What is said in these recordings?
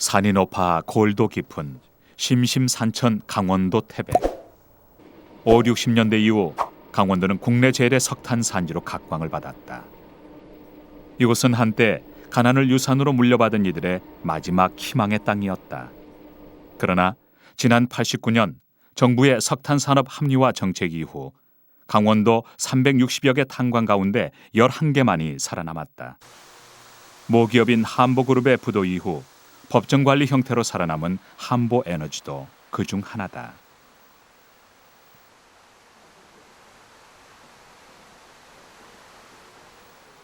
산이 높아 골도 깊은 심심산천 강원도 태백. 5, 60년대 이후 강원도는 국내 제일의 석탄 산지로 각광을 받았다. 이곳은 한때 가난을 유산으로 물려받은 이들의 마지막 희망의 땅이었다. 그러나 지난 89년 정부의 석탄 산업 합리화 정책 이후 강원도 360여 개 탄광 가운데 11개만이 살아남았다. 모기업인 한보그룹의 부도 이후 법정관리 형태로 살아남은 한보에너지도 그중 하나다.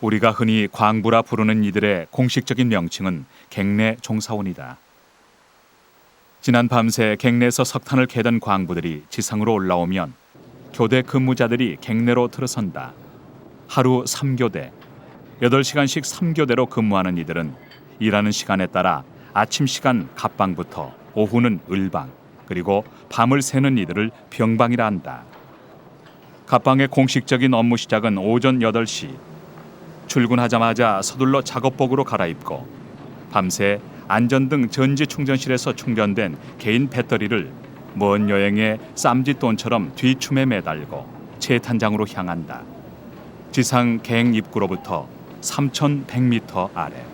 우리가 흔히 광부라 부르는 이들의 공식적인 명칭은 갱내 종사원이다. 지난 밤새 갱내에서 석탄을 캐던 광부들이 지상으로 올라오면 교대 근무자들이 갱내로 들어선다. 하루 3교대, 8시간씩 3교대로 근무하는 이들은 일하는 시간에 따라 아침 시간 갑방부터 오후는 을방, 그리고 밤을 새는 이들을 병방이라 한다. 갑방의 공식적인 업무 시작은 오전 8시. 출근하자마자 서둘러 작업복으로 갈아입고 밤새 안전등 전지 충전실에서 충전된 개인 배터리를 먼 여행의 쌈짓돈처럼 뒤춤에 매달고 채탄장으로 향한다. 지상 갱 입구로부터 3,100m 아래.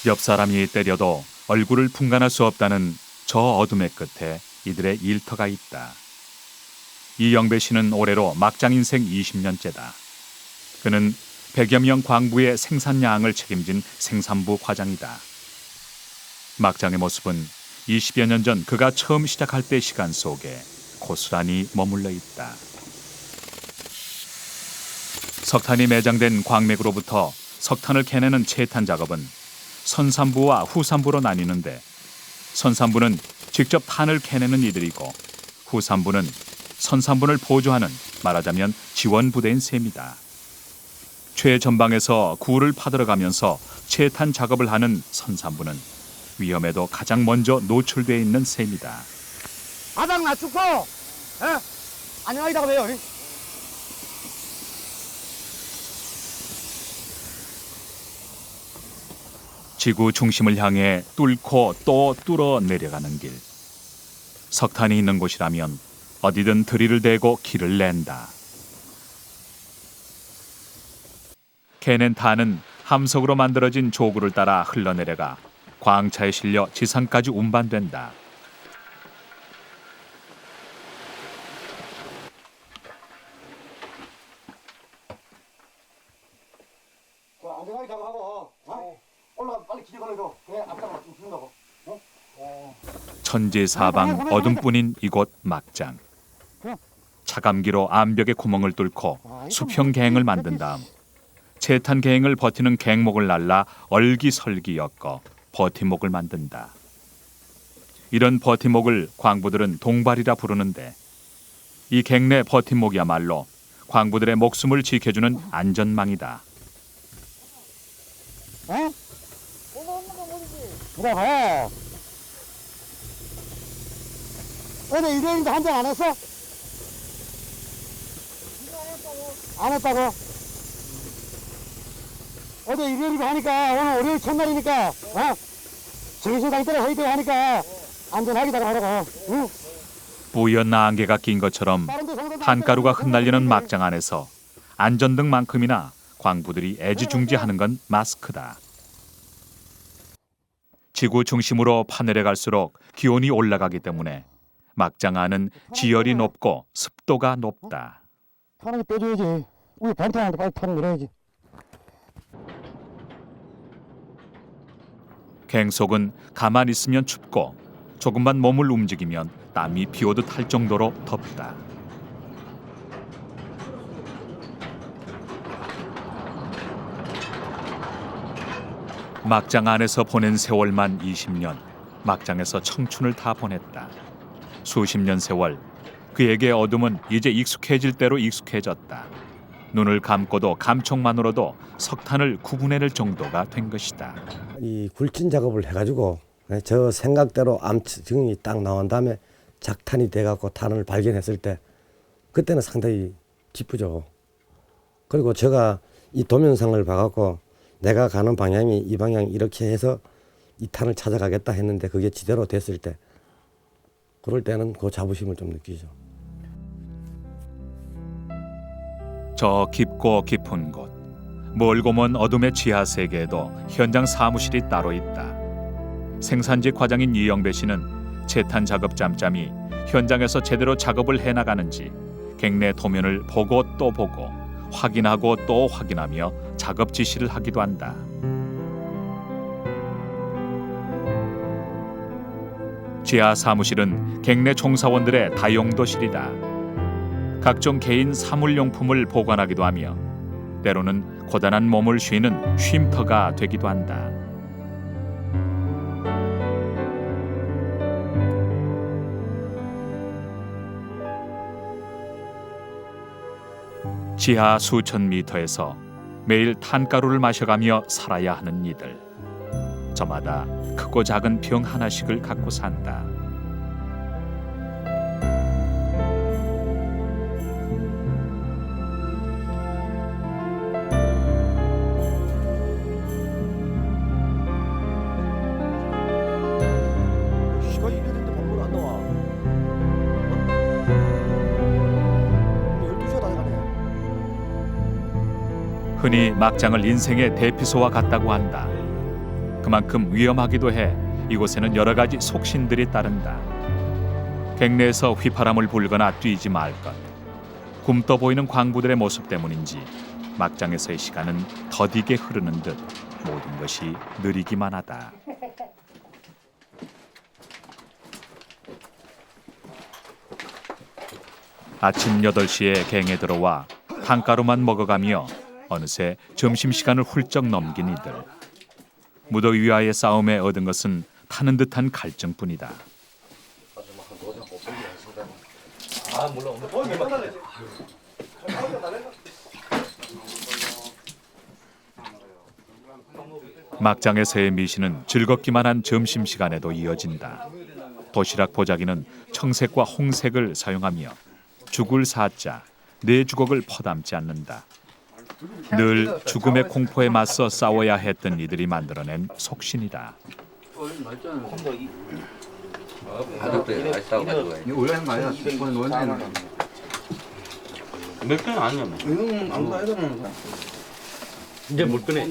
옆 사람이 때려도 얼굴을 분간할 수 없다는 저 어둠의 끝에 이들의 일터가 있다. 이영배 씨는 올해로 막장 인생 20년째다. 그는 100여 명 광부의 생산량을 책임진 생산부 과장이다. 막장의 모습은 20여 년 전 그가 처음 시작할 때 시간 속에 고스란히 머물러 있다. 석탄이 매장된 광맥으로부터 석탄을 캐내는 채탄 작업은 선산부와 후산부로 나뉘는데, 선산부는 직접 탄을 캐내는 이들이고 후산부는 선산분을 보조하는, 말하자면 지원부대인 셈이다. 최전방에서 구를 파들어가면서 채탄 작업을 하는 선산부는 위험에도 가장 먼저 노출되어 있는 셈이다. 바닥 낮추고 안녕하다고 해요. 지구 중심을 향해 뚫고 또 뚫어 내려가는 길. 석탄이 있는 곳이라면 어디든 드릴을 대고 길을 낸다. 캐낸 탄은 함석으로 만들어진 조구를 따라 흘러내려가 광차에 실려 지상까지 운반된다. 안전하게 작업하고 올라가 빨리 기대 걸어줘. 그래 앞장으로 좀 준다고. 천지사방 어둠뿐인 이곳 막장. 차감기로 암벽에 구멍을 뚫고 수평 갱을 만든 다음 채탄 갱을 버티는 갱목을 날라 얼기설기 엮어 버팀목을 만든다. 이런 버팀목을 광부들은 동발이라 부르는데, 이 갱내 버팀목이야말로 광부들의 목숨을 지켜주는 안전망이다. 그래 봐. 어제 일요일인데 한잔 안 했어? 안 했다고? 어제 일요일이고 하니까 오늘 월요일 첫날이니까 정신당 때려 회의되고 하니까 안전하게 하라고. 응? 뿌연 안개가 낀 것처럼 탄가루가 흩날리는 막장 안에서 안전등만큼이나 광부들이 애지중지하는 건 마스크다. 지구 중심으로 파내려갈수록 기온이 올라가기 때문에 막장 안은 지열이 높고 습도가 높다. 타는 거 빼줘야지. 우리 반탄한테 빨리 타는 거래야지. 갱 속은 가만히 있으면 춥고 조금만 몸을 움직이면 땀이 비오듯 할 정도로 덥다. 막장 안에서 보낸 세월만 20년, 막장에서 청춘을 다 보냈다. 수십 년 세월, 그에게 어둠은 이제 익숙해질 대로 익숙해졌다. 눈을 감고도 감촉만으로도 석탄을 구분해낼 정도가 된 것이다. 이 굴진 작업을 해가지고 저 생각대로 암증이 딱 나온 다음에 작탄이 돼갖고 탄을 발견했을 때 그때는 상당히 기쁘죠. 그리고 제가 이 동영상을 봐갖고 내가 가는 방향이 이 방향 이렇게 해서 이 탄을 찾아가겠다 했는데 그게 지대로 됐을 때 그럴 때는 그 자부심을 좀 느끼죠. 저 깊고 깊은 곳, 멀고 먼 어둠의 지하 세계에도 현장 사무실이 따로 있다. 생산직 과장인 이영배 씨는 채탄 작업 짬짬이 현장에서 제대로 작업을 해나가는지 갱내 도면을 보고 또 보고 확인하고 또 확인하며 작업 지시를 하기도 한다. 지하 사무실은 갱내 종사원들의 다용도실이다. 각종 개인 사물용품을 보관하기도 하며 때로는 고단한 몸을 쉬는 쉼터가 되기도 한다. 지하 수천 미터에서 매일 탄가루를 마셔가며 살아야 하는 이들. 저마다 크고 작은 병 하나씩을 갖고 산다. 시간이 이래 됐는데 밥물 안 나와. 12시가 다 돼가네. 흔히 막장을 인생의 대피소와 같다고 한다. 그만큼 위험하기도 해 이곳에는 여러 가지 속신들이 따른다. 갱내에서 휘파람을 불거나 뛰지 말 것. 굼떠 보이는 광부들의 모습 때문인지 막장에서의 시간은 더디게 흐르는 듯 모든 것이 느리기만 하다. 아침 8시에 갱에 들어와 탄가루만 먹어가며 어느새 점심시간을 훌쩍 넘긴 이들. 무더위와의 싸움에 얻은 것은 타는 듯한 갈증뿐이다. 막장에서의 미신은 즐겁기만 한 점심시간에도 이어진다. 도시락 보자기는 청색과 홍색을 사용하며 죽을 사자, 내 주걱을 퍼담지 않는다. 늘 죽음의 공포에 맞서 싸워야 했던 이들이 만들어낸 속신이다. 원래 많이 났어. 몇 개는 아니야. 이제 못 꺼내.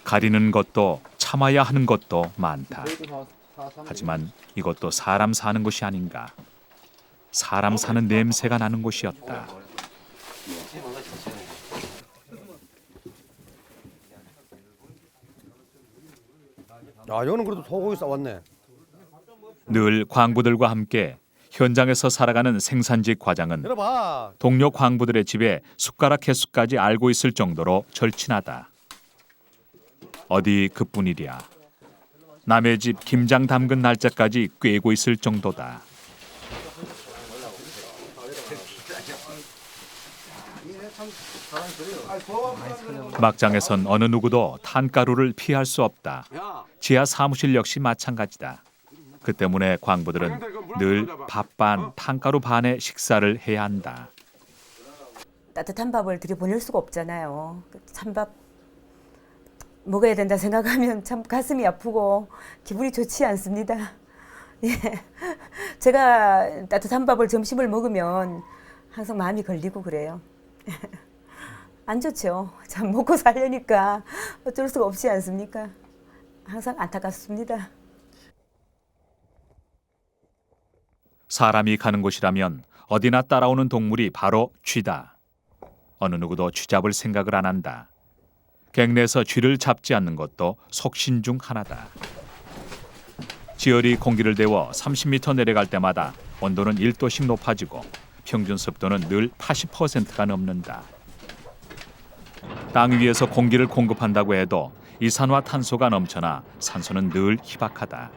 가리는 것도 참아야 하는 것도 많다. 하지만 이것도 사람 사는 곳이 아닌가. 사람 사는 냄새가 나는 곳이었다. 야, 이거는 그래도 소고기 싸왔네. 늘 광부들과 함께 현장에서 살아가는 생산직 과장은 열어봐. 동료 광부들의 집에 숟가락 개수까지 알고 있을 정도로 절친하다. 어디 그뿐이랴. 남의 집 김장 담근 날짜까지 꿰고 있을 정도다. 막장에선 어느 누구도 탄가루를 피할 수 없다. 지하 사무실 역시 마찬가지다. 그 때문에 광부들은 늘 밥 반, 탄가루 반의 식사를 해야 한다. 따뜻한 밥을 들여보낼 수가 없잖아요. 찬밥 먹어야 된다 생각하면 참 가슴이 아프고 기분이 좋지 않습니다. 예. 제가 따뜻한 밥을 점심을 먹으면 항상 마음이 걸리고 그래요. 안 좋죠. 참 먹고 살려니까 어쩔 수가 없지 않습니까? 항상 안타깝습니다. 사람이 가는 곳이라면 어디나 따라오는 동물이 바로 쥐다. 어느 누구도 쥐 잡을 생각을 안 한다. 갱내에서 쥐를 잡지 않는 것도 속신 중 하나다. 지열이 공기를 데워 30m 내려갈 때마다 온도는 1도씩 높아지고 평균 습도는 늘 80%가 넘는다. 땅 위에서 공기를 공급한다고 해도 이산화탄소가 넘쳐나 산소는 늘 희박하다.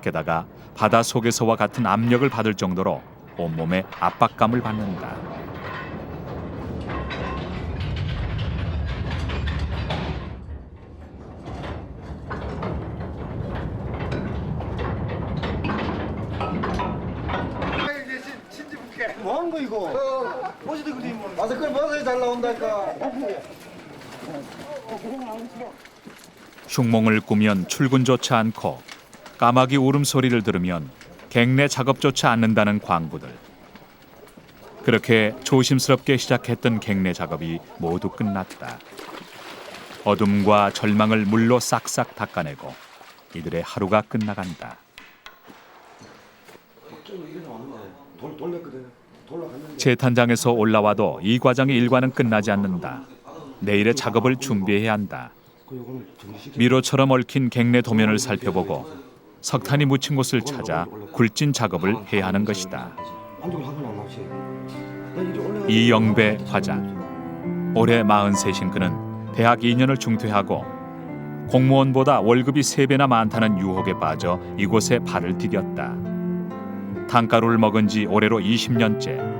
게다가 바다 속에서와 같은 압력을 받을 정도로 온몸에 압박감을 받는다. 뭐 하는 거 이거? 마스크를 벗어야 잘 나온다니까. 흉몽을 꾸면 출근조차 않고 까마귀 울음소리를 들으면 갱내 작업조차 않는다는 광부들. 그렇게 조심스럽게 시작했던 갱내 작업이 모두 끝났다. 어둠과 절망을 물로 싹싹 닦아내고 이들의 하루가 끝나간다. 재탄장에서 올라와도 이 과정의 일과는 끝나지 않는다. 내일의 작업을 준비해야 한다. 미로처럼 얽힌 갱내 도면을 살펴보고 석탄이 묻힌 곳을 찾아 굴진 작업을 해야 하는 것이다. 이영배 화장. 올해 43인 그는 대학 2년을 중퇴하고 공무원보다 월급이 3배나 많다는 유혹에 빠져 이곳에 발을 디뎠다. 단가루를 먹은 지 올해로 20년째.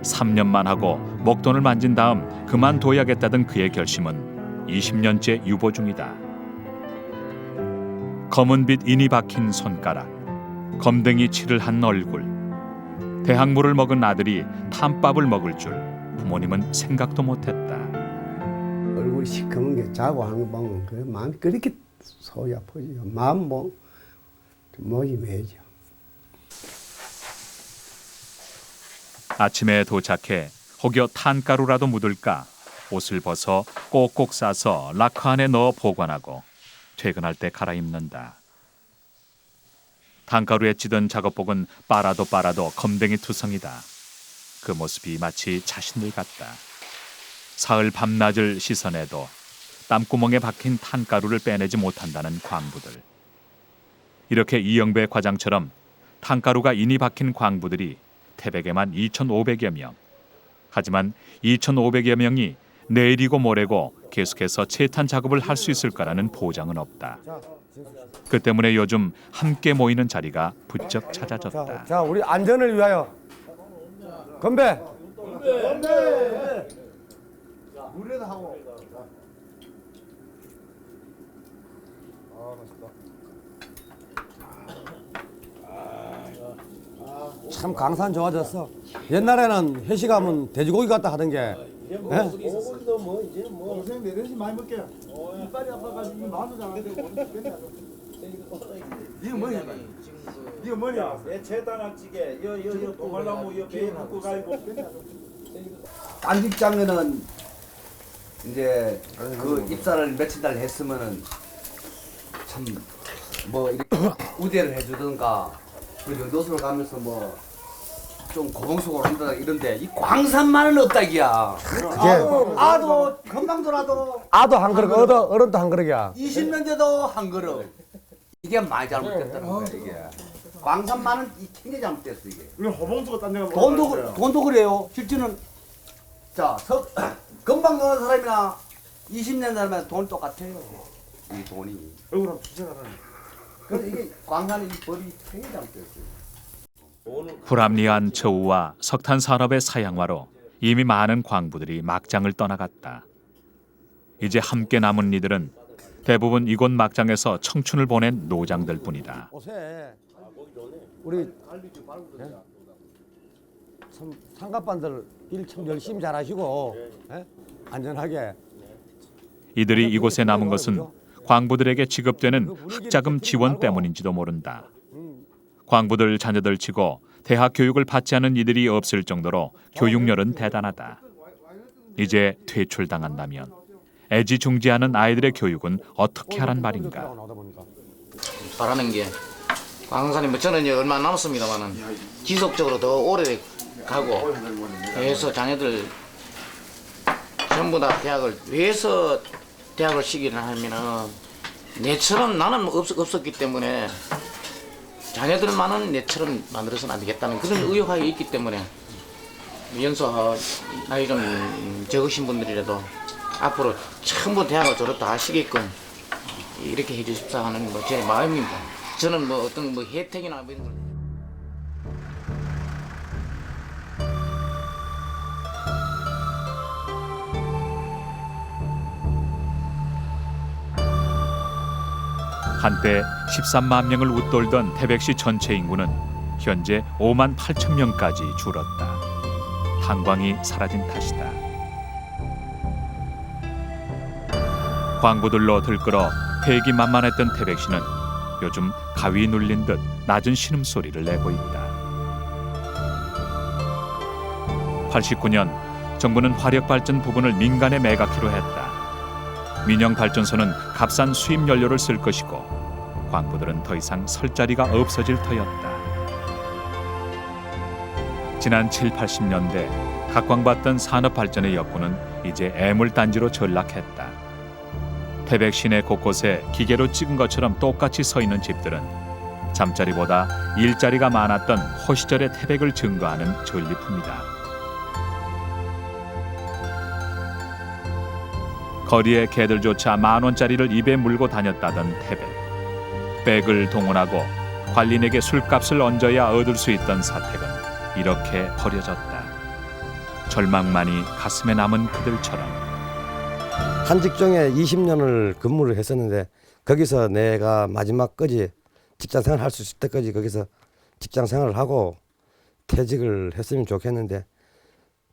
3년만 하고 목돈을 만진 다음 그만둬야겠다던 그의 결심은 20년째 유보 중이다. 검은빛 인이 박힌 손가락, 검댕이 칠을 한 얼굴. 대학물을 먹은 아들이 탐밥을 먹을 줄 부모님은 생각도 못했다. 얼굴이 시커먼 게 자고 하는 거 보면 그 마음이 그렇게 속이 아프지요. 마음 목이 메죠. 아침에 도착해 혹여 탄가루라도 묻을까 옷을 벗어 꼭꼭 싸서 락커 안에 넣어 보관하고 퇴근할 때 갈아입는다. 탄가루에 찌든 작업복은 빨아도 검댕이 투성이다. 그 모습이 마치 자신들 같다. 사흘 밤낮을 씻어내도 땀구멍에 박힌 탄가루를 빼내지 못한다는 광부들. 이렇게 이영배 과장처럼 탄가루가 인이 박힌 광부들이 태백에만 2,500여 명. 하지만 2,500여 명이 내일이고 모레고 계속해서 채탄 작업을 할 수 있을 거라는 보장은 없다. 그 때문에 요즘 함께 모이는 자리가 부쩍 찾아졌다. 자, 우리 안전을 위하여 건배. 물에다 하고. 참 강산 좋아졌어. 옛날에는 회식하면 돼지고기 갖다 하던 게. 예? 오늘도 뭐 이제는 뭐 선생님 내려시 많이 먹게요. 이빨이 아파가지고 마누라 안 되고 이거 뭐냐? 이거 뭐냐? 내 채단학찌개 여 동할나무 여 배에 묶고 가지고 딴직장에는 이제 그 입사를 며칠 달 했으면은 참 뭐 이렇게 우대를 해주든가 그리고 노선을 가면서 뭐 좀 고봉속으로 한다 이런데 이 광산만은 없다기야. 아도 금방 돌아도 아도 한 그릇, 어른도 한 그릇이야. 20년 돼도 한 그릇. 이게 많이 잘못됐다는 거야 이게. 광산만은 이 굉장히 잘못됐어 이게. 이거 호봉수가 딴 데가 돈도 그래요. 실제는 자 금방 노는 사람이나 20년 사람이나 돈 똑같아요. 이 돈이. 얼굴 한번 주세요. 그래서 이게 광산의 이 법이 굉장히 잘못됐어요. 불합리한 처우와 석탄 산업의 사양화로 이미 많은 광부들이 막장을 떠나갔다. 이제 함께 남은 이들은 대부분 이곳 막장에서 청춘을 보낸 노장들 뿐이다. 옷에 우리 상갑반들 일 참 열심히 잘하시고 안전하게. 이들이 이곳에 남은 것은 광부들에게 지급되는 학자금 지원 때문인지도 모른다. 광부들 자녀들 치고 대학 교육을 받지 않은 이들이 없을 정도로 교육열은 대단하다. 이제 퇴출당한다면 애지중지하는 아이들의 교육은 어떻게 하란 말인가. 바라는 게 광산이 뭐 저는 이제 얼마 남았습니다만은 지속적으로 더 오래 가고 해서 자녀들 전부 다 대학을 위해서 대학을 시기를 하면은 내처럼 나는 없었기 때문에 자녀들만은 내처럼 만들어서는 안 되겠다는 그런 의혹이 있기 때문에 연소 나이 좀 적으신 분들이라도 앞으로 전부 대학을 졸업 다 하시게끔 이렇게 해주십사 하는 뭐 제 마음입니다. 저는 뭐 어떤 뭐 혜택이나 뭐 이런 걸. 한때 13만 명을 웃돌던 태백시 전체 인구는 현재 5만 8천 명까지 줄었다. 탄광이 사라진 탓이다. 광부들로 들끓어 패기만만했던 태백 씨는 요즘 가위 눌린 듯 낮은 신음소리를 내고 있다. 89년 정부는 화력발전 부분을 민간에 매각키로 했다. 민영발전소는 값싼 수입 연료를 쓸 것이고 광부들은 더 이상 설 자리가 없어질 터였다. 지난 7, 80년대 각광받던 산업발전의 역군은 이제 애물단지로 전락했다. 태백 시내 곳곳에 기계로 찍은 것처럼 똑같이 서 있는 집들은 잠자리보다 일자리가 많았던 호시절의 태백을 증거하는 전리품이다. 거리에 개들조차 10,000원짜리를 입에 물고 다녔다던 태백. 백을 동원하고 관리인에게 술값을 얹어야 얻을 수 있던 사택은 이렇게 버려졌다. 절망만이 가슴에 남은 그들처럼. 한 직종에 20년을 근무를 했었는데 거기서 내가 마지막까지 직장 생활 할 수 있을 때까지 거기서 직장 생활을 하고 퇴직을 했으면 좋겠는데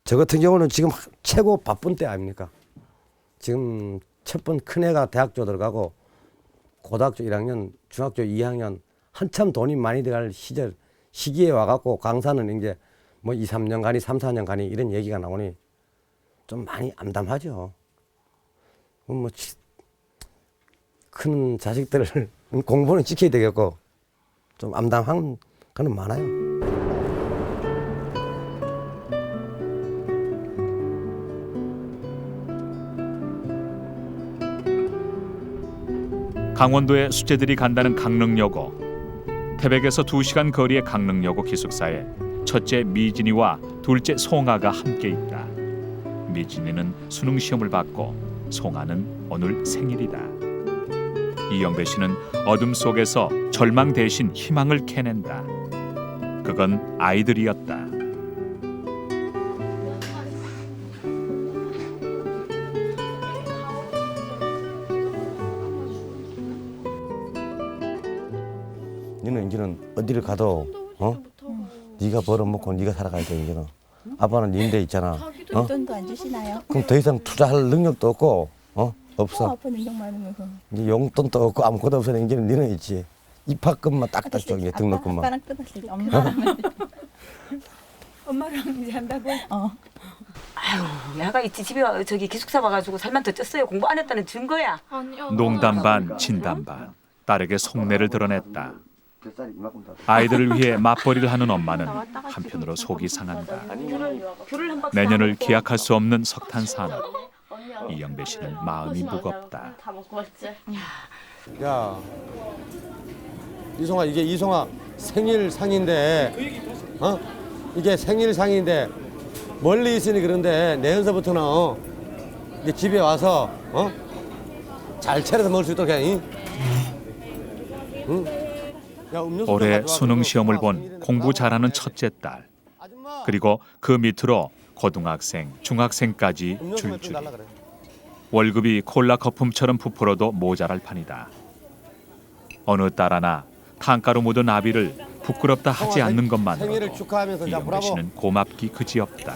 저 같은 경우는 지금 최고 바쁜 때 아닙니까? 지금 첫 번 큰애가 대학교 들어가고 고등학교 1학년, 중학교 2학년 한참 돈이 많이 들어갈 시기에 와갖고 강사는 이제 뭐 2, 3년 가니 3, 4년 가니 이런 얘기가 나오니 좀 많이 암담하죠. 뭐 큰 자식들을 공부는 지켜야 되겠고 좀 암담한 거는 많아요. 강원도에 수재들이 간다는 강릉여고. 태백에서 2시간 거리의 강릉여고 기숙사에 첫째 미진이와 둘째 송아가 함께 있다. 미진이는 수능 시험을 받고 송아는 오늘 생일이다. 이영배 씨는 어둠 속에서 절망 대신 희망을 캐낸다. 그건 아이들이었다. 너는 이제는 어디를 가도 네가 벌어먹고 네가 살아가야 돼. 이제는 아빠는 니인데 있잖아. 용돈도 안 주시나요? 그럼 더 이상 투자할 능력도 없고 없어. 아빠 능력 많으면서. 이제 용돈도 없고 아무것도 없어. 이제는 니는 있지. 입학금만 딱딱 줘. 이제 등록금만. 아빠랑 끊었을 때 엄마랑 엄마랑 이제 한다고? 아유, 야가 있지 집에 저기 기숙사 와가지고 살만 더 쪘어요. 공부 안 했다는 증거야. 아니요. 농담 반 진담 반 딸에게 속내를 드러냈다. 아이들을 위해 맞벌이를 하는 엄마는 한편으로 속이 상한다. 내년을 기약할 수 없는 석탄 산업. 이영배 씨는 마음이 무겁다. 야, 이송아, 이게 이송아 생일상인데, 이게 생일상인데 멀리 있으니 그런데 내년서부터는 이제 집에 와서 잘 차려서 먹을 수 있도록 해. 응? 야, 올해 수능 시험을 본 공부 잘하는 첫째 딸. 그리고 그 밑으로 고등학생, 중학생까지 줄줄이. 월급이 콜라 거품처럼 부풀어도 모자랄 판이다. 어느 딸 하나 탄가루 묻은 나비를 부끄럽다 하지 않는 것만으로도 이영배 씨는 고맙기 그지없다.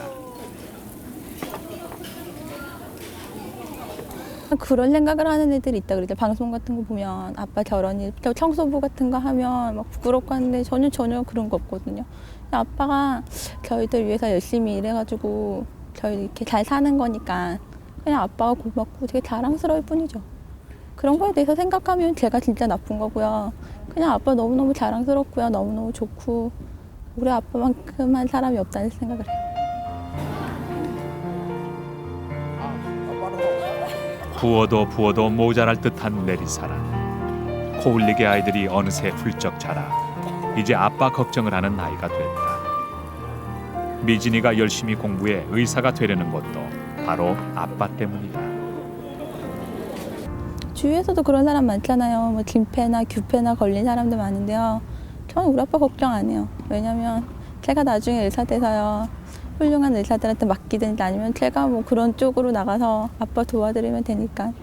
그런 생각을 하는 애들이 있다 그러죠. 방송 같은 거 보면 아빠 결혼일, 청소부 같은 거 하면 막 부끄럽고 하는데 전혀 그런 거 없거든요. 아빠가 저희들 위해서 열심히 일해가지고 저희 이렇게 잘 사는 거니까 그냥 아빠가 고맙고 되게 자랑스러울 뿐이죠. 그런 거에 대해서 생각하면 제가 진짜 나쁜 거고요. 그냥 아빠 너무너무 자랑스럽고요. 너무너무 좋고 우리 아빠만큼한 사람이 없다는 생각을 해요. 부어도 모자랄 듯한 내리사랑. 코울리게 아이들이 어느새 훌쩍 자라 이제 아빠 걱정을 하는 나이가 됐다. 미진이가 열심히 공부해 의사가 되려는 것도 바로 아빠 때문이다. 주위에서도 그런 사람 많잖아요. 뭐 김패나 규패나 걸린 사람들 많은데요. 저는 우리 아빠 걱정 안 해요. 왜냐면 제가 나중에 의사 돼서요. 훌륭한 의사들한테 맡기든지 아니면 제가 뭐 그런 쪽으로 나가서 아빠 도와드리면 되니까.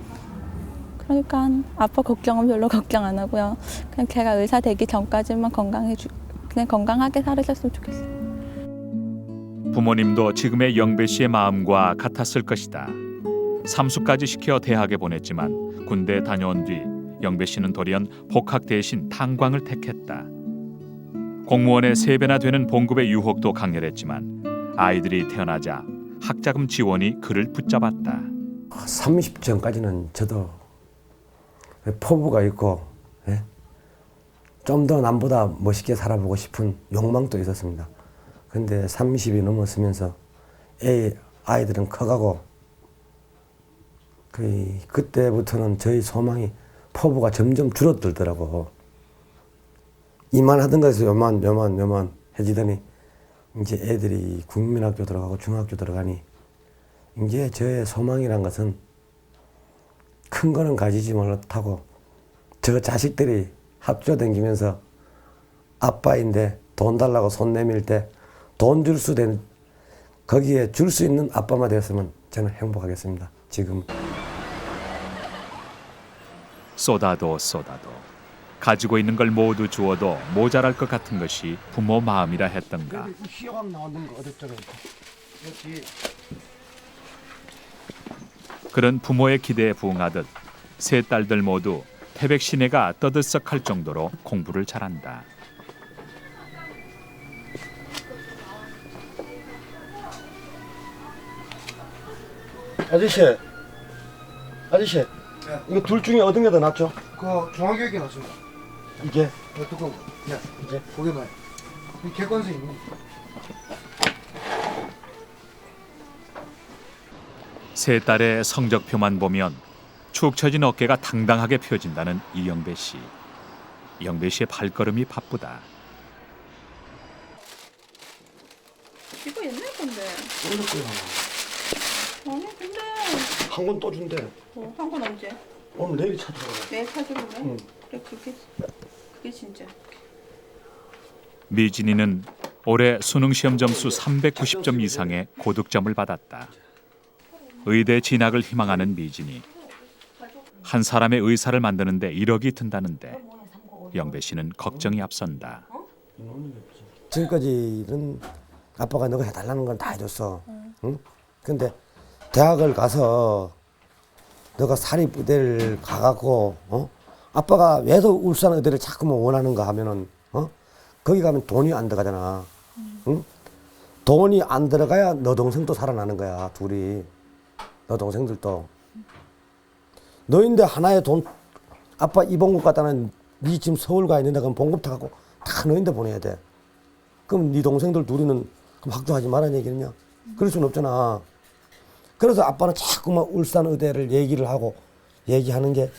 그러니까 아빠 걱정은 별로 걱정 안 하고요. 그냥 제가 의사 되기 전까지만 그냥 건강하게 살으셨으면 좋겠어요. 부모님도 지금의 영배 씨의 마음과 같았을 것이다. 삼수까지 시켜 대학에 보냈지만 군대 다녀온 뒤 영배 씨는 돌연 복학 대신 탄광을 택했다. 공무원의 3배나 되는 봉급의 유혹도 강렬했지만 아이들이 태어나자 학자금 지원이 그를 붙잡았다. 30 전까지는 저도 포부가 있고 좀 더 남보다 멋있게 살아보고 싶은 욕망도 있었습니다. 근데 30이 넘었으면서 아이들은 커가고 그때부터는 저희 소망이 포부가 점점 줄어들더라고. 이만하던 것에서 요만 해지더니 이제 애들이 국민학교 들어가고 중학교 들어가니 이제 저의 소망이란 것은 큰 거는 가지지 못하고 저 자식들이 합쳐 다니면서 아빠인데 돈 달라고 손 내밀 때 돈 줄 수 된 거기에 줄 수 있는 아빠만 되었으면 저는 행복하겠습니다. 지금 쏟아도 가지고 있는 걸 모두 주어도 모자랄 것 같은 것이 부모 마음이라 했던가. 시험 나오는 거 어딨잖아. 그런 부모의 기대에 부응하듯 세 딸들 모두 태백 시내가 떠들썩할 정도로 공부를 잘한다. 아저씨, 이거 둘 중에 어떤 게 더 낫죠? 그 중앙교육에 나왔습니다. 이게 두꺼운 거. 이제 고개 봐요. 이 객관성이 있는 거. 세 딸의 성적표만 보면 축 처진 어깨가 당당하게 펴진다는 이영배 씨. 영배 씨의 발걸음이 바쁘다. 이거 옛날 건데. 아니 근데 한 권 또 준대. 한 건 언제? 오늘 내일 찾으러 가. 내일 찾으러 그래? 응. 그래 그게 진짜. 미진이는 올해 수능 시험 점수 390점 이상의 고득점을 받았다. 의대 진학을 희망하는 미진이 한 사람의 의사를 만드는데 1억이 든다는데 영배 씨는 걱정이 앞선다. 지금까지는 아빠가 너가 해달라는 건 다 해줬어. 응? 근데 대학을 가서 너가 사립의대를 가갖고 아빠가 왜 더 울산 의대를 자꾸만 원하는가 하면은 거기 가면 돈이 안 들어가잖아. 응? 돈이 안 들어가야 너 동생도 살아나는 거야. 둘이. 너 동생들도. 너인데 하나의 돈 아빠 이봉국 갖다는 네 지금 서울 가 있는데 그럼 봉급 타갖고 다 너인데 보내야 돼. 그럼 네 동생들 둘이는 그럼 학교하지 말라는 얘기는요. 그럴 수는 없잖아. 그래서 아빠는 자꾸만 울산 의대를 얘기하는 게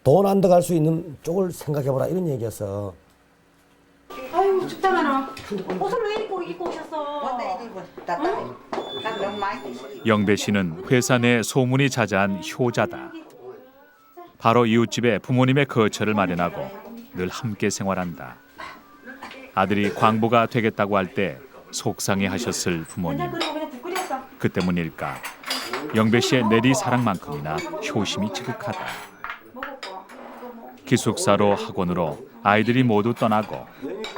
돈 안 들어갈 수 있는 쪽을 생각해보라 이런 얘기였어. 아유 춥다마나 옷을 왜 입고 오셨어? 영배 씨는 회사 내 소문이 자자한 효자다. 바로 이웃집에 부모님의 거처를 마련하고 늘 함께 생활한다. 아들이 광부가 되겠다고 할 때 속상해하셨을 부모님. 그 때문일까 영배 씨의 내리 사랑만큼이나 효심이 지극하다. 기숙사로 학원으로 아이들이 모두 떠나고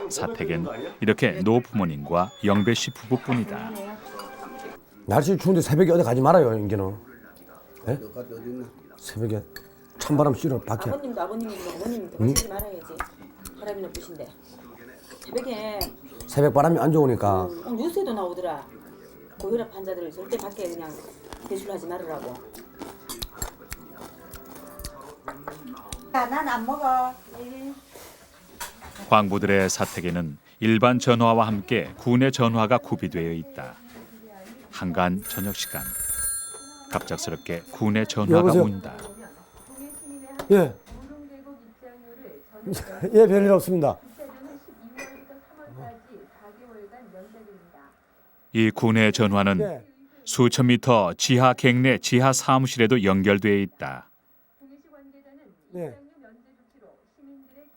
사택엔 이렇게 노부모님과 영배 씨 부부뿐이다. 날씨 추운데 새벽에 어디 가지 말아요 이제는. 예? 새벽에 찬바람 쐬러 밖에. 아버님도 가지 말아야지. 바람이 높으신데 새벽에 새벽 바람이 안 좋으니까. 뉴스에도 나오더라. 고혈압 환자들 절대 밖에 그냥 배출하지 말으라고. 난 안 먹어. 광부들의 사택에는 일반 전화와 함께 군의 전화가 구비되어 있다. 한간 저녁 시간 갑작스럽게 군의 전화가 여보세요? 온다. 예. 예, 별일 없습니다. 이 군의 전화는 예. 수천 미터 지하 객내 지하 사무실에도 연결되어 있다. 예.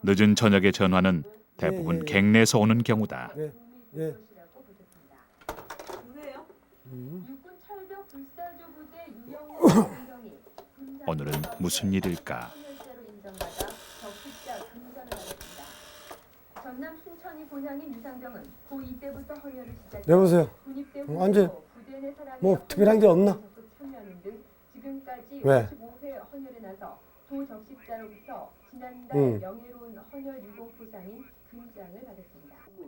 늦은 저녁의 전화는 대부분 객내에서 오는 경우다. 예. 예. 오늘은 무슨 일일까? 전남 순천 여보세요. 언제 뭐 특별한 게 없나? 왜?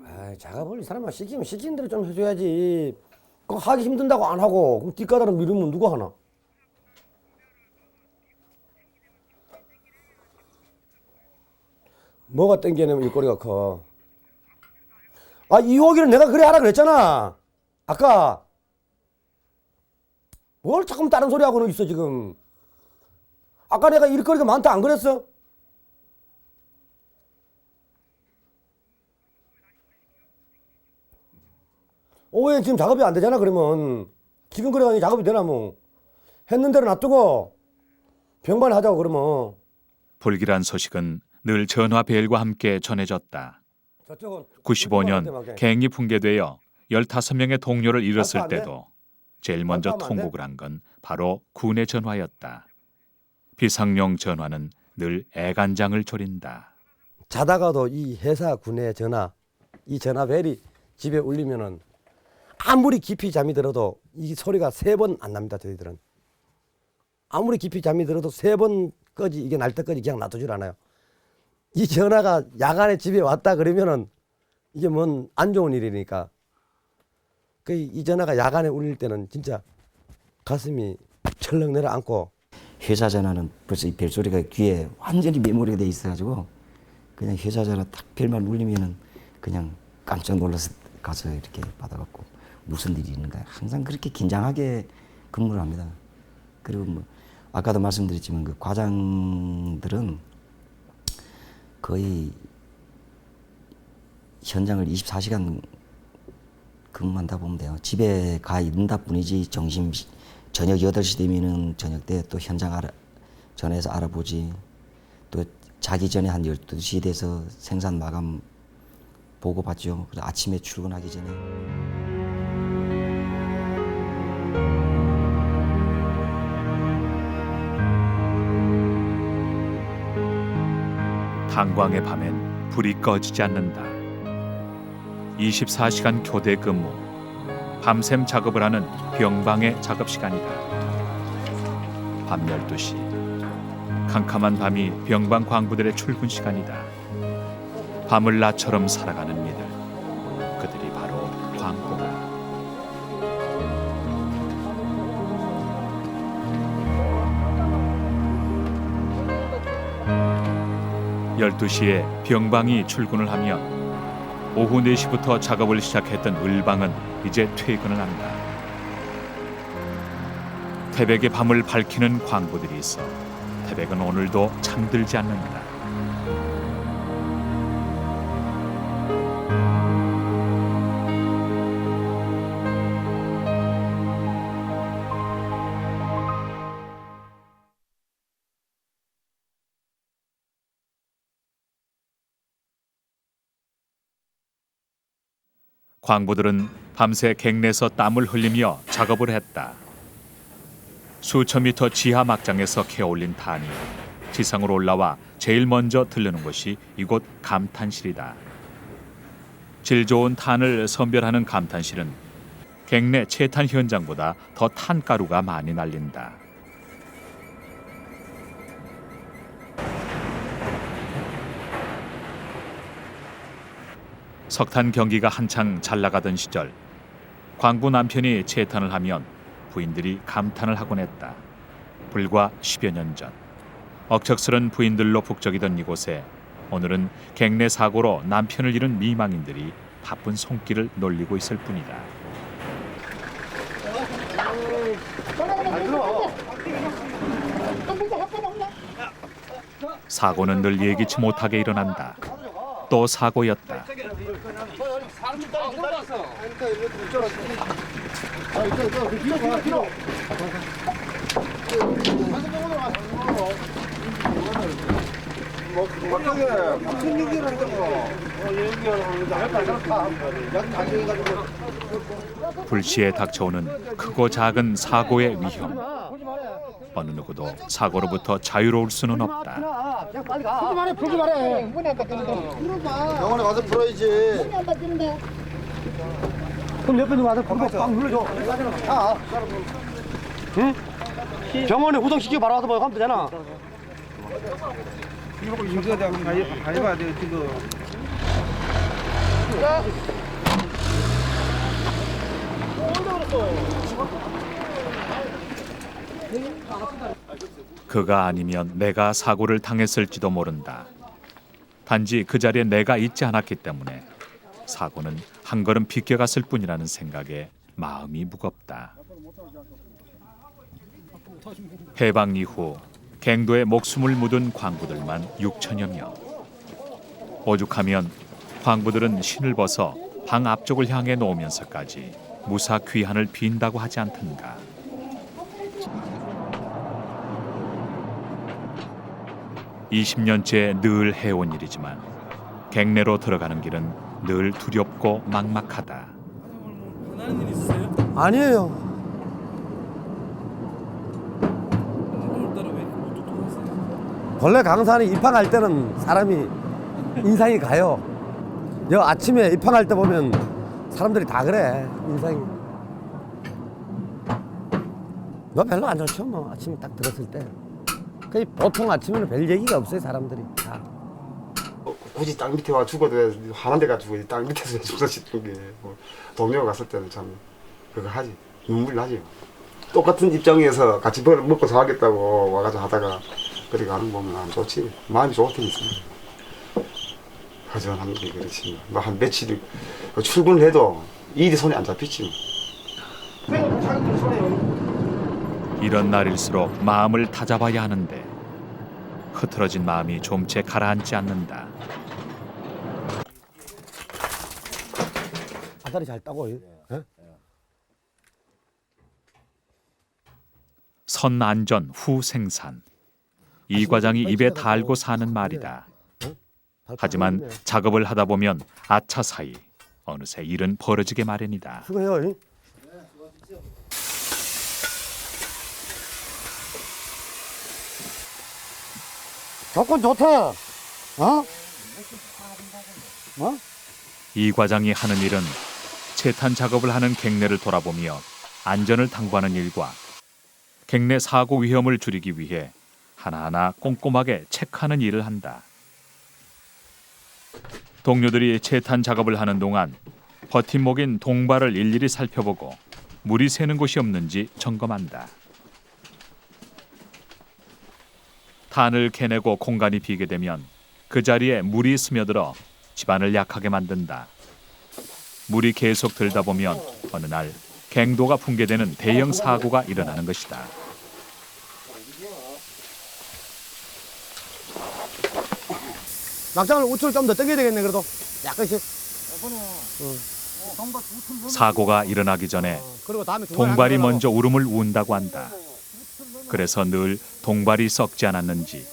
아, 작업을 이 사람아 시키면 시키는 대로 좀 해줘야지. 그거 하기 힘든다고 안 하고 그럼 뒷가닥을 미루면 누가 하나? 뭐가 땡기냐면 일거리가 커. 아, 이호기는 내가 그래 하라 그랬잖아. 아까. 뭘 자꾸 다른 소리 하고는 있어 지금. 아까 내가 일거리가 많다 안 그랬어? 왜 지금 작업이 안 되잖아 그러면. 지금 그래가지고 작업이 되나 뭐. 했는 대로 놔두고 병만 하자고 그러면. 불길한 소식은 늘 전화 벨과 함께 전해졌다. 95년 갱이 붕괴되어 15명의 동료를 잃었을 때도 제일 먼저 통곡을 한 건 바로 군의 전화였다. 비상용 전화는 늘 애간장을 졸인다. 자다가도 이 회사 군의 전화, 이 전화벨이 집에 울리면은 아무리 깊이 잠이 들어도 이 소리가 3번 안 납니다. 저희들은. 아무리 깊이 잠이 들어도 3번까지 이게 날 때까지 그냥 놔두질 않아요. 이 전화가 야간에 집에 왔다 그러면은 이게 뭔 안 좋은 일이니까. 이 전화가 야간에 울릴 때는 진짜 가슴이 철렁 내려앉고. 회사 전화는 벌써 이 벨소리가 귀에 완전히 메모리가 돼 있어가지고 그냥 회사 전화 딱 벨만 울리면은 그냥 깜짝 놀라서 가서 이렇게 받아갖고 무슨 일이 있는가 항상 그렇게 긴장하게 근무를 합니다. 그리고 뭐 아까도 말씀드렸지만 그 과장들은 거의 현장을 24시간 근무한다 보면 돼요. 집에 가 있는다 뿐이지 저녁 8시 되면은 저녁 때 또 현장 전화해서 알아보지. 또 자기 전에 한 12시 돼서 생산 마감 보고 받죠. 그래서 아침에 출근하기 전에. 탄광의 밤엔 불이 꺼지지 않는다. 24시간 교대 근무, 밤샘 작업을 하는 병방의 작업 시간이다. 밤 12시, 캄캄한 밤이 병방 광부들의 출근 시간이다. 밤을 나처럼 살아가는 이들, 그들이 바로 광부다. 12시에 병방이 출근을 하면 오후 4시부터 작업을 시작했던 을방은 이제 퇴근을 한다. 태백의 밤을 밝히는 광부들이 있어 태백은 오늘도 잠들지 않는다. 광부들은 밤새 갱내에서 땀을 흘리며 작업을 했다. 수천 미터 지하 막장에서 캐올린 탄이 지상으로 올라와 제일 먼저 들르는 곳이 이곳 감탄실이다. 질 좋은 탄을 선별하는 감탄실은 갱내 채탄 현장보다 더 탄가루가 많이 날린다. 석탄 경기가 한창 잘 나가던 시절 광부 남편이 채탄을 하면 부인들이 감탄을 하곤 했다. 불과 10여 년 전 억척스런 부인들로 북적이던 이곳에 오늘은 갱내 사고로 남편을 잃은 미망인들이 바쁜 손길을 놀리고 있을 뿐이다. 사고는 늘 예기치 못하게 일어난다. 또 사고였다. 불시에 닥쳐오는 크고 작은 사고의 위험. 어느 누구도 사고로부터 자유로울 수는 없다. 병원에 가서 풀어야지. 그럼 옆에 누구 와서 꽉 눌러줘. 응? 병원에 후동시키고 바로 와서 뭐 하면 되잖아. 이거 가해봐야 돼 지금. 그가 아니면 내가 사고를 당했을지도 모른다. 단지 그 자리에 내가 있지 않았기 때문에 사고는 한 걸음 비껴갔을 뿐이라는 생각에 마음이 무겁다. 해방 이후 갱도에 목숨을 묻은 광부들만 6천여 명. 오죽하면 광부들은 신을 벗어 방 앞쪽을 향해 놓으면서까지 무사 귀환을 빈다고 하지 않던가. (20년째) 늘 해온 일이지만 갱내로 들어가는 길은 늘 두렵고 막막하다. 아니에요. 원래 강산이 입항할 때는 사람이 인상이 가요. 여 아침에 입항할 때 보면 사람들이 다 그래. 인상이. 너 별로 안 좋죠 뭐 아침에 딱 들었을 때. 그 보통 아침에는 별 얘기가 없어요 사람들이 다. 굳이 땅 밑에 와 죽어도 화난 데 가지고 땅 밑에서 죽어 싶은 게 뭐, 동료가 갔을 때는 참 그거 하지 눈물이 나지. 똑같은 입장에서 같이 먹고 살겠다고 와가지고 하다가 그렇게 가는 거 보면 안 좋지. 마음이 좋을 테니 허전한 게 그렇지. 뭐 한 며칠 출근을 해도 일이 손에 안 잡히지. 이런 날일수록 마음을 다잡아야 하는데 흐트러진 마음이 좀채 가라앉지 않는다. 아다리 잘 따고. 예? 선안전 후 생산. 이 과장이 입에 달고 사는 말이다. 하지만 작업을 하다 보면 아차 사이 어느새 일은 벌어지게 마련이다. 수고해요. 조건 좋다. 어? 어? 이 과장이 하는 일은 채탄 작업을 하는 갱내를 돌아보며 안전을 당부하는 일과 갱내 사고 위험을 줄이기 위해 하나하나 꼼꼼하게 체크하는 일을 한다. 동료들이 채탄 작업을 하는 동안 버팀목인 동발을 일일이 살펴보고 물이 새는 곳이 없는지 점검한다. 탄을 캐내고 공간이 비게 되면 그 자리에 물이 스며들어 집안을 약하게 만든다. 물이 계속 들다 보면 어느 날 갱도가 붕괴되는 대형 사고가 일어나는 것이다. 막장을 우측을 좀 더 당겨야 되겠네 그래도 약간씩. 사고가 일어나기 전에 그리고 다음에 동발이 먼저 울음을 운다고 한다. 그래서 늘 동발이 썩지 않았는지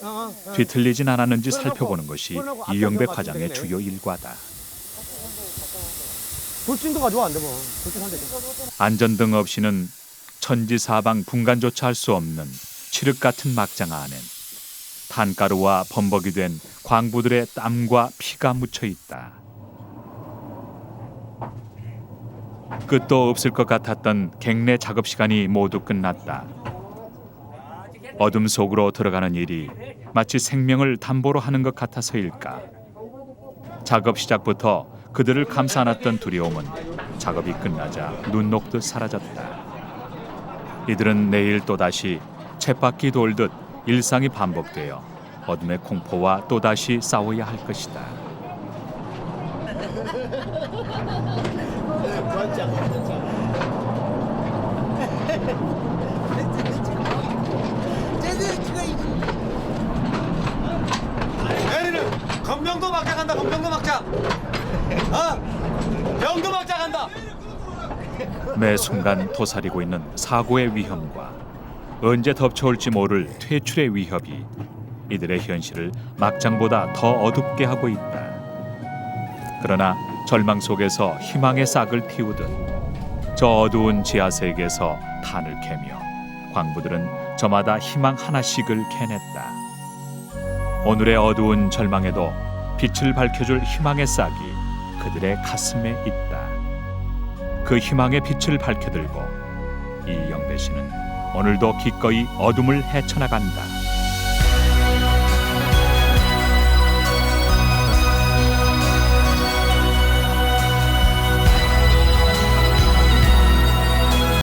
뒤틀리진 않았는지 살펴보는 것이 이영백 과장의 주요 일과다. 불진도가 좋아 안 돼 뭐. 안전등 없이는 천지사방 분간조차 할 수 없는 칠흑 같은 막장 안엔 탄가루와 범벅이 된 광부들의 땀과 피가 묻혀 있다. 끝도 없을 것 같았던 갱내 작업 시간이 모두 끝났다. 어둠 속으로 들어가는 일이 마치 생명을 담보로 하는 것 같아서일까. 작업 시작부터 그들을 감싸 안았던 두려움은 작업이 끝나자 눈 녹듯 사라졌다. 이들은 내일 또다시 쳇바퀴 돌듯 일상이 반복되어 어둠의 공포와 또다시 싸워야 할 것이다. 내일은 건명도 막자 간다. 건명도 막자. 병도 막자 간다. 매 순간 도사리고 있는 사고의 위험과 언제 덮쳐올지 모를 퇴출의 위협이 이들의 현실을 막장보다 더 어둡게 하고 있다. 그러나 절망 속에서 희망의 싹을 틔우듯 저 어두운 지하세계에서 탄을 캐며 광부들은 저 저마다 희망 하나씩을 캐냈다. 오늘의 어두운 절망에도 빛을 밝혀줄 희망의 싹이 그들의 가슴에 있다. 그 희망의 빛을 밝혀들고 이영배 씨는 오늘도 기꺼이 어둠을 헤쳐나간다.